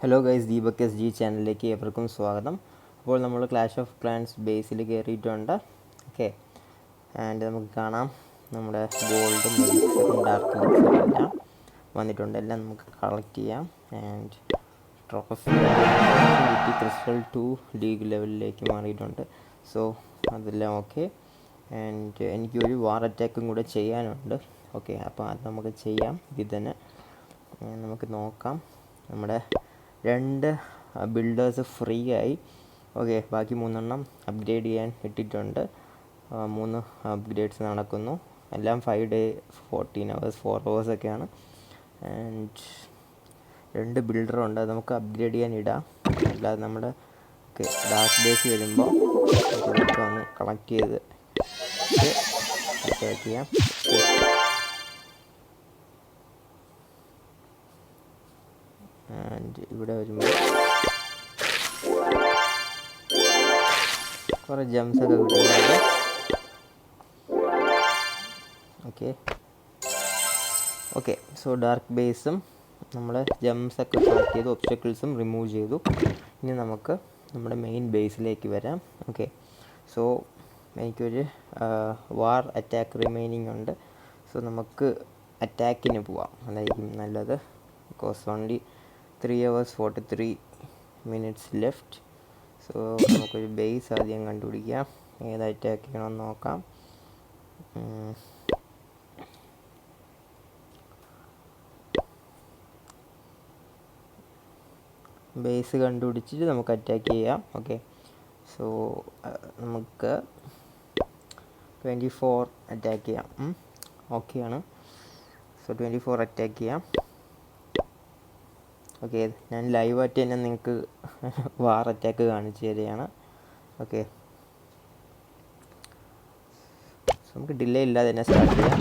Hello guys, Deepak S G ചാനലിലേക്ക് ഏവർക്കും സ്വാഗതം. അപ്പോൾ നമ്മൾ ക്ലാഷ് ഓഫ് ക്ലാൻസ് ബേസിൽ കയറിയിട്ടുണ്ട്. ഓക്കെ, ആൻഡ് നമുക്ക് കാണാം നമ്മുടെ ഗോൾഡും എലിക്സറും ഡാർക്ക് എലിക്സറും എല്ലാം വന്നിട്ടുണ്ട്. എല്ലാം നമുക്ക് കളക്ട് ചെയ്യാം. ആൻഡ് ട്രോഫി ക്രിസ്റ്റൽ 2 ലീഗ് ലെവലിലേക്ക് മാറിയിട്ടുണ്ട്. സോ അതെല്ലാം ഓക്കെ. ആൻഡ് എനിക്കൊരു വാർ അറ്റാക്കും കൂടെ ചെയ്യാനുണ്ട്. ഓക്കെ, അപ്പോൾ അത് നമുക്ക് ചെയ്യാം. ഇതിൽ തന്നെ നമുക്ക് നോക്കാം. നമ്മുടെ 2 ബിൽഡേഴ്സ് ഫ്രീ ആയി. ഓക്കെ, ബാക്കി 3 അപ്ഗ്രേഡ് ചെയ്യാൻ ഇട്ടിട്ടുണ്ട്. 3 അപ്ഗ്രേഡ്സ് നടക്കുന്നു. എല്ലാം 5 ഡേ 14 hours 4 hours ഒക്കെയാണ്. ആൻഡ് 2 ബിൽഡറുണ്ട്, അത് നമുക്ക് അപ്ഗ്രേഡ് ചെയ്യാൻ ഇടാം. അല്ലാതെ നമ്മുടെ ഡാർക്ക് ബേസ് വരുമ്പോൾ ഇതൊക്കെ ഒന്ന് കളക്ട് ചെയ്ത് അറ്റാക്ക് ചെയ്യാം. ആൻഡ് ഇവിടെ വരുമ്പോൾ കുറേ ജംസ് ഒക്കെ കിട്ടുന്നുണ്ട്. ഓക്കെ, സോ ഡാർക്ക് ബേസും നമ്മൾ ജംസൊക്കെ കളക്ട് ചെയ്തു, ഒബ്സ്റ്റക്കിൾസും റിമൂവ് ചെയ്തു. ഇനി നമുക്ക് നമ്മുടെ മെയിൻ ബേസിലേക്ക് വരാം. ഓക്കെ, സോ എനിക്കൊരു വാർ അറ്റാക്ക് റിമൈനിങ് ഉണ്ട്. സോ നമുക്ക് അറ്റാക്കിന് പോവാം, അതായിരിക്കും നല്ലത്. Because only 3 hours 43 minutes left. So നമുക്കൊരു ബേസ് ആദ്യം കണ്ടുപിടിക്കാം. ഏത് അറ്റാക്ക് ചെയ്യണമെന്ന് നോക്കാം. ബേസ് കണ്ടുപിടിച്ചിട്ട് നമുക്ക് അറ്റാക്ക് ചെയ്യാം. ഓക്കെ, സോ നമുക്ക് 24 അറ്റാക്ക് ചെയ്യാം. ഓക്കെയാണ്. സോ 24 അറ്റാക്ക് ചെയ്യാം. ഓക്കെ, ഞാൻ ലൈവായിട്ട് തന്നെ നിങ്ങൾക്ക് വാർ അറ്റാക്ക് കാണിച്ചു തരികയാണ്. ഓക്കെ, നമുക്ക് ഡിലേ ഇല്ലാതെ തന്നെ സ്റ്റാർട്ട് ചെയ്യാം.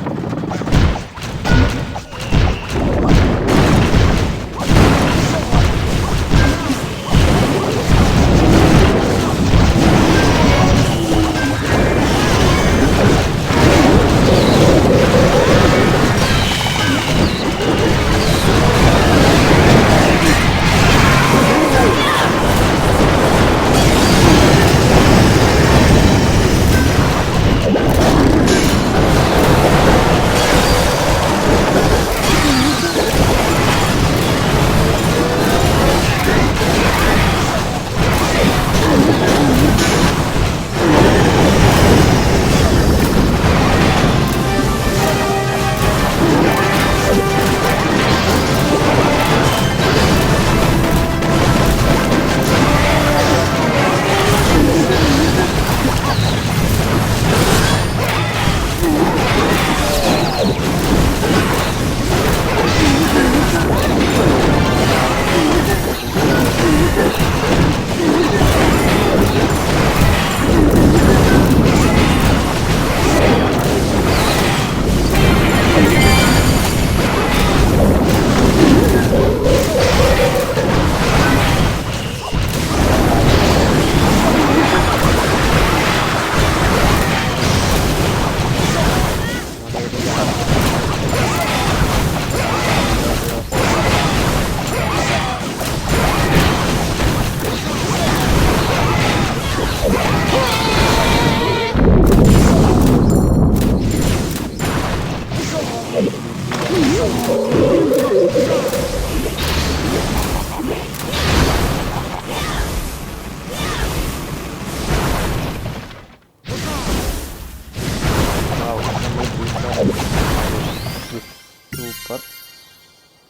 സൂപ്പർ,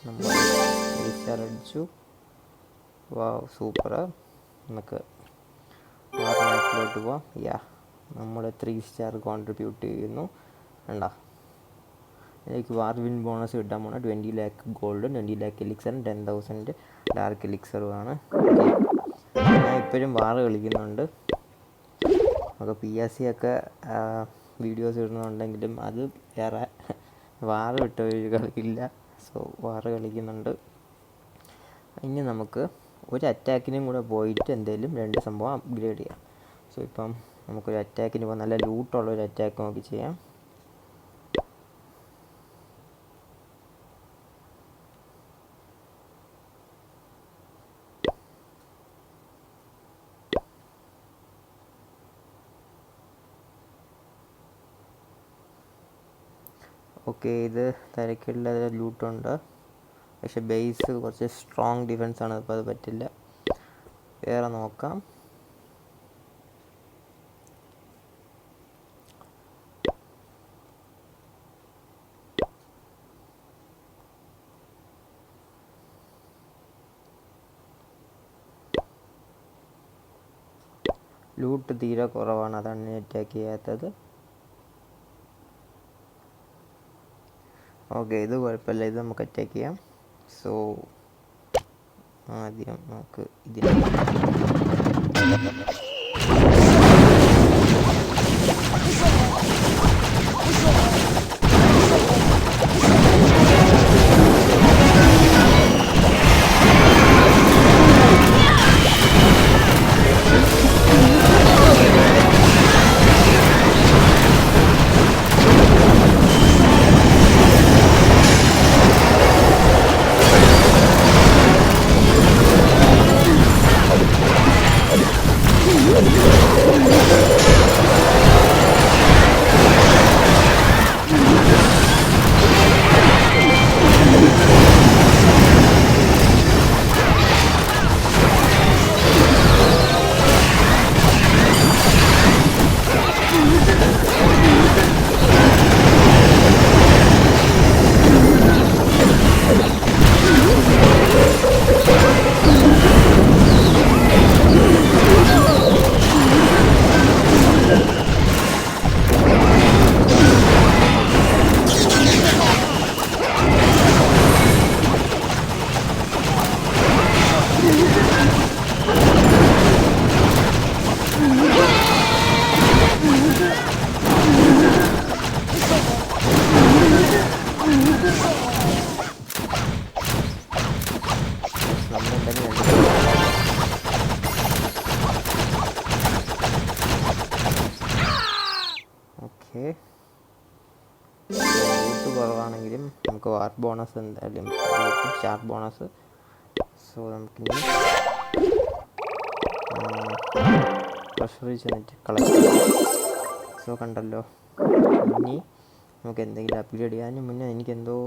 നമ്മൾ അടിച്ചു. വാവ്, സൂപ്പർ. നമുക്ക് മാർക്കറ്റിലോട്ട് പോവാം. നമ്മൾ 3 സ്റ്റാർ കോൺട്രിബ്യൂട്ട് ചെയ്യുന്നു. വേണ്ട, എനിക്ക് വാർവിൻ ബോണസ് കിട്ടാൻ പോണ 20 lakh ഗോൾഡും 20 lakh എലിക്സറും 10,000 ഡാർക്ക് എലിക്സറുമാണ്. ഞാൻ ഇപ്പോഴും വാർ കളിക്കുന്നുണ്ട്. നമുക്ക് PSC ഒക്കെ വീഡിയോസ് ഇടുന്നുണ്ടെങ്കിലും അത് വേറെ, വാർ വിട്ട ഒരു കളിക്കില്ല. സോ വാർ കളിക്കുന്നുണ്ട്. ഇനി നമുക്ക് ഒരു അറ്റാക്കിനും കൂടെ പോയിട്ട് എന്തെങ്കിലും 2 സംഭവം അപ്ഗ്രേഡ് ചെയ്യാം. സോ ഇപ്പം നമുക്കൊരു അറ്റാക്കിന് പോകാം. നല്ല ലൂട്ടുള്ളൊരു അറ്റാക്ക് നോക്കി ചെയ്യാം. ഓക്കെ, ഇത് തിരക്കുള്ള ലൂട്ടുണ്ട്, പക്ഷെ ബേസ് കുറച്ച് സ്ട്രോങ് ഡിഫൻസാണ്, അപ്പോൾ അത് പറ്റില്ല. വേറെ നോക്കാം. ലൂട്ട് തീരെ കുറവാണ്, അതാണ് അറ്റാക്ക് ചെയ്യാത്തത്. ഓക്കെ, ഇത് കുഴപ്പമില്ല, ഇത് നമുക്ക് അറ്റാക്ക് ചെയ്യാം. സോ ആദ്യം നമുക്ക് ഇതിന് ഓക്കെ. ലൂട്ട് കുറവാണെങ്കിലും നമുക്ക് വാർ ബോണസ് എന്തായാലും ഷാർപ്പ് ബോണസ്. സോ നമുക്കിനി ട്രഷറി ചെന്നിട്ട് കളക്ട് ചെയ്യാം. സോ കണ്ടല്ലോ, ഇനി നമുക്ക് എന്തെങ്കിലും അപ്ഗ്രേഡ് ചെയ്യാൻ മുന്നേ എനിക്കെന്തോ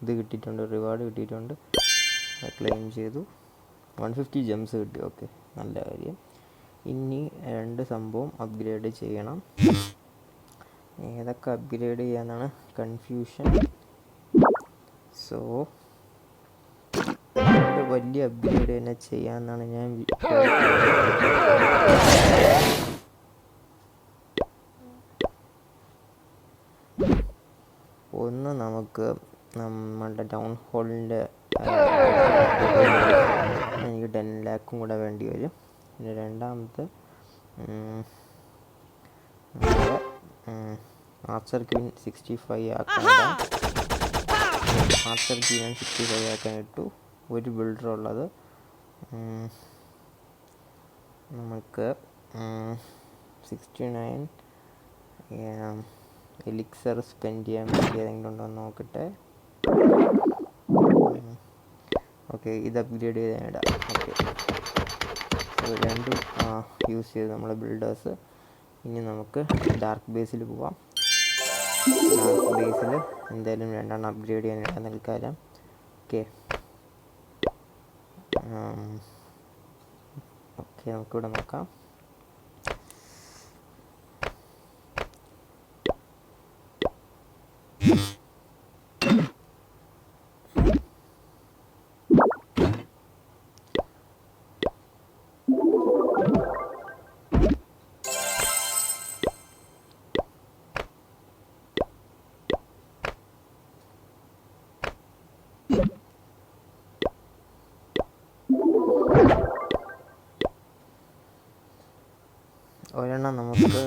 ഇത് കിട്ടിയിട്ടുണ്ട്, റിവാർഡ് കിട്ടിയിട്ടുണ്ട്. ക്ലെയിം ചെയ്തു. 150 ജെംസ് കിട്ടി. ഓക്കെ, നല്ല കാര്യം. ഇനി 2 സംഭവം അപ്ഗ്രേഡ് ചെയ്യണം. ഏതൊക്കെ അപ്ഗ്രേഡ് ചെയ്യാനാണ് കൺഫ്യൂഷൻ. സോ വലിയ അപ്ഗ്രേഡ് തന്നെ ചെയ്യാമെന്നാണ് ഞാൻ ഒന്ന്. നമുക്ക് നമ്മളുടെ ടൗൺ ഹാളിൻ്റെ എനിക്ക് 10 ലാഖും കൂടെ വേണ്ടി വരും. പിന്നെ രണ്ടാമത്തെ ആർച്ചർ ക്വീൻ 65 ആക്കാനിടാം. ആർച്ചർ ക്വീൻ 65 ആക്കാൻ ഇട്ടു. ഒരു ബിൽഡർ ഉള്ളത്. നമുക്ക് 69 എലിക്സർ സ്പെൻഡ് ചെയ്യാൻ വേണ്ടി ഏതെങ്കിലും ഉണ്ടോ എന്ന് നോക്കട്ടെ. ഓക്കെ, ഇത് അപ്ഗ്രേഡ് ചെയ്ത് ഇടാം. ഓക്കെ, രണ്ടും യൂസ് ചെയ്ത് നമ്മളെ ബിൽഡേഴ്സ്. ഇനി നമുക്ക് ഡാർക്ക് ബേസിൽ പോവാം. ഡാർക്ക് ബേസിൽ എന്തായാലും 2 അപ്ഗ്രേഡ് ചെയ്യാനിടാൻ തൽക്കാലം. ഓക്കെ ഓക്കെ, നമുക്കിവിടെ നോക്കാം. ഒരെണ്ണം നമുക്ക്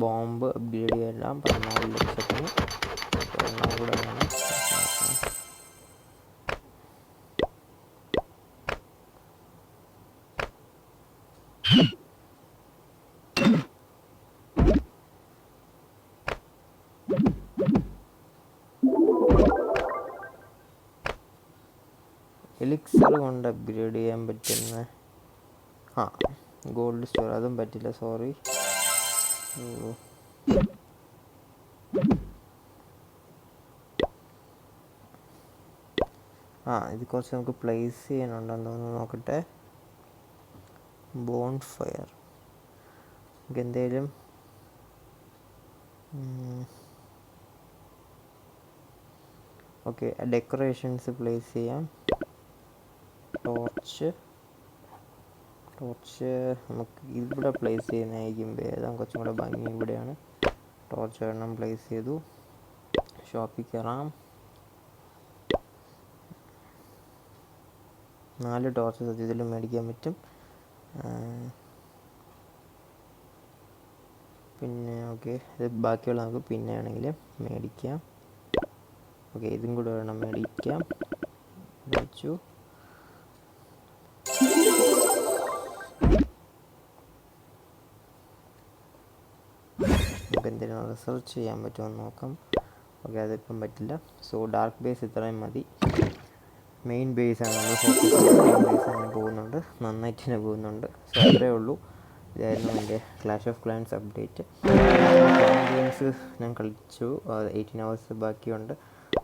ബോംബ് അപ്ഗ്രേഡ് ചെയ്യാം 14 ലക്ഷത്തിന്. ഒരെണ്ണം കൂടെ വേണം. എലിക്സർ കൊണ്ട് അപ്ഗ്രേഡ് ചെയ്യാൻ പറ്റുന്ന ഗോൾഡ് സ്റ്റോർ അതും പറ്റില്ല, സോറി. ഇത് കുറച്ച് നമുക്ക് പ്ലേസ് ചെയ്യാനുണ്ടെന്ന് നോക്കട്ടെ. ബോൺ ഫയർ നമുക്ക് എന്തേലും ഓക്കെ, ഡെക്കറേഷൻസ് പ്ലേസ് ചെയ്യാം. ടോർച്ച് നമുക്ക് ഇവിടെ പ്ലേസ് ചെയ്യുന്നതായിരിക്കും ഭേദം, കുറച്ചും കൂടെ ഭംഗി ഇവിടെയാണ്. ടോർച്ച് ഒരെണ്ണം പ്ലേസ് ചെയ്തു. ഷോപ്പിൽ കയറാം. 4 ടോർച്ച് സത്യത്തിൽ മേടിക്കാൻ പറ്റും. പിന്നെ ഓക്കെ, ഇത് ബാക്കിയുള്ള നമുക്ക് പിന്നെ ആണെങ്കിൽ മേടിക്കാം. ഓക്കെ, ഇതും കൂടെ വേണം മേടിക്കാം. വെച്ചു. നമുക്ക് എന്തെങ്കിലും റിസർച്ച് ചെയ്യാൻ പറ്റുമോ നോക്കാം. ഓക്കെ, അതിപ്പം പറ്റില്ല. സോ ഡാർക്ക് ബേസ് ഇത്രയും മതി. മെയിൻ ബേസാണ് നമ്മൾ ഫോക്കസ് ചെയ്യുന്നത്. മെയിൻ ബേസ് അങ്ങനെ പോകുന്നുണ്ട്, നന്നായിട്ട് തന്നെ പോകുന്നുണ്ട്. സോ അത്രയേ ഉള്ളൂ. ഇതായിരുന്നു എൻ്റെ clash of clans update. Games ഞാൻ കളിച്ചു. 18 hours ബാക്കിയുണ്ട്.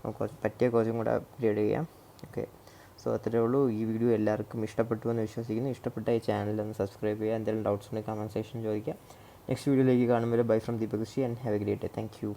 നമുക്ക് പറ്റിയ കുറച്ചും കൂടെ അപ്ഗ്രേഡ് ചെയ്യാം. ഓക്കെ, സോ അത്രയേ ഉള്ളൂ. ഈ വീഡിയോ എല്ലാവർക്കും ഇഷ്ടപ്പെട്ടു എന്ന് വിശ്വസിക്കുന്നു. ഇഷ്ടപ്പെട്ട ഈ ചാനൽ ഒന്ന് സബ്സ്ക്രൈബ് ചെയ്യുക. എന്തെങ്കിലും ഡൗട്ട്സ് ഉണ്ടെങ്കിൽ കമൻറ്റ് സെക്ഷനിൽ ചോദിക്കുക. നെക്സ്റ്റ് വീഡിയോയിലേക്ക് കാണുമ്പോൾ ബൈ ഫ്രം ദീപക് കൃഷി and have A great day. Thank you.